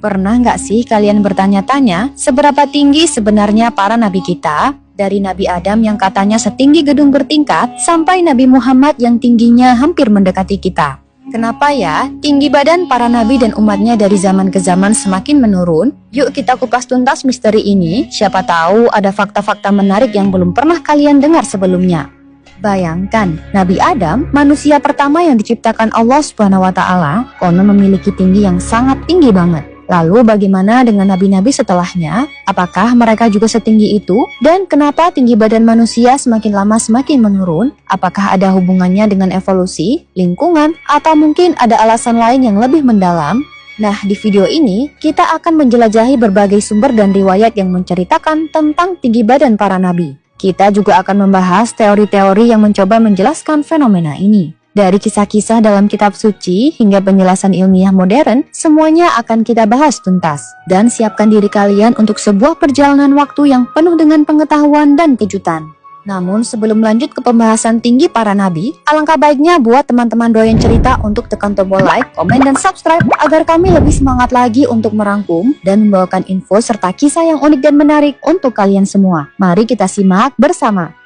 Pernah nggak sih kalian bertanya-tanya seberapa tinggi sebenarnya para nabi kita? Dari Nabi Adam yang katanya setinggi gedung bertingkat sampai Nabi Muhammad yang tingginya hampir mendekati kita. Kenapa ya tinggi badan para nabi dan umatnya dari zaman ke zaman semakin menurun? Yuk kita kupas tuntas misteri ini, siapa tahu ada fakta-fakta menarik yang belum pernah kalian dengar sebelumnya. Bayangkan, Nabi Adam, manusia pertama yang diciptakan Allah Subhanahu wa Ta'ala, konon memiliki tinggi yang sangat tinggi banget. Lalu bagaimana dengan nabi-nabi setelahnya? Apakah mereka juga setinggi itu? Dan kenapa tinggi badan manusia semakin lama semakin menurun? Apakah ada hubungannya dengan evolusi, lingkungan, atau mungkin ada alasan lain yang lebih mendalam? Nah, di video ini kita akan menjelajahi berbagai sumber dan riwayat yang menceritakan tentang tinggi badan para nabi. Kita juga akan membahas teori-teori yang mencoba menjelaskan fenomena ini. Dari kisah-kisah dalam kitab suci hingga penjelasan ilmiah modern, semuanya akan kita bahas tuntas. Dan siapkan diri kalian untuk sebuah perjalanan waktu yang penuh dengan pengetahuan dan kejutan. Namun sebelum lanjut ke pembahasan tinggi para nabi, alangkah baiknya buat teman-teman doyan cerita untuk tekan tombol like, komen, dan subscribe agar kami lebih semangat lagi untuk merangkum dan membawakan info serta kisah yang unik dan menarik untuk kalian semua. Mari kita simak bersama.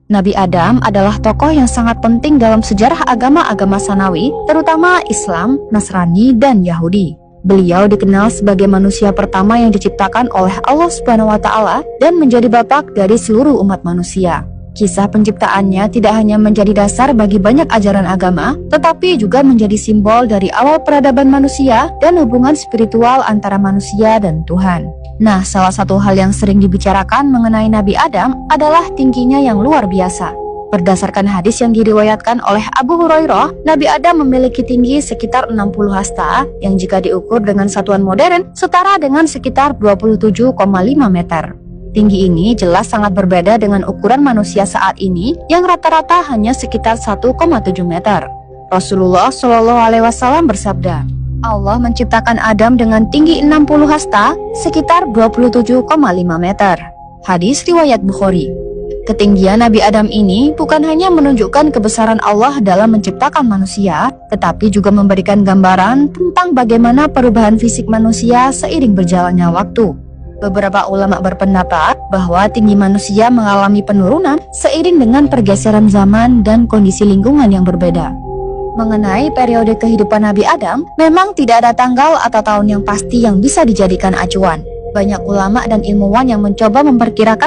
Nabi Adam adalah tokoh yang sangat penting dalam sejarah agama-agama Samawi, terutama Islam, Nasrani, dan Yahudi. Beliau dikenal sebagai manusia pertama yang diciptakan oleh Allah Subhanahu wa Ta'ala dan menjadi bapak dari seluruh umat manusia. Kisah penciptaannya tidak hanya menjadi dasar bagi banyak ajaran agama, tetapi juga menjadi simbol dari awal peradaban manusia dan hubungan spiritual antara manusia dan Tuhan. Nah, salah satu hal yang sering dibicarakan mengenai Nabi Adam adalah tingginya yang luar biasa. Berdasarkan hadis yang diriwayatkan oleh Abu Hurairah, Nabi Adam memiliki tinggi sekitar 60 hasta yang jika diukur dengan satuan modern setara dengan sekitar 27,5 meter. Tinggi ini jelas sangat berbeda dengan ukuran manusia saat ini yang rata-rata hanya sekitar 1,7 meter. Rasulullah Shallallahu Alaihi Wasallam bersabda, Allah menciptakan Adam dengan tinggi 60 hasta sekitar 27,5 meter. Hadis riwayat Bukhari. Ketinggian Nabi Adam ini bukan hanya menunjukkan kebesaran Allah dalam menciptakan manusia, tetapi juga memberikan gambaran tentang bagaimana perubahan fisik manusia seiring berjalannya waktu. Beberapa ulama berpendapat bahwa tinggi manusia mengalami penurunan seiring dengan pergeseran zaman dan kondisi lingkungan yang berbeda. Mengenai periode kehidupan Nabi Adam, memang tidak ada tanggal atau tahun yang pasti yang bisa dijadikan acuan. Banyak ulama dan ilmuwan yang mencoba memperkirakan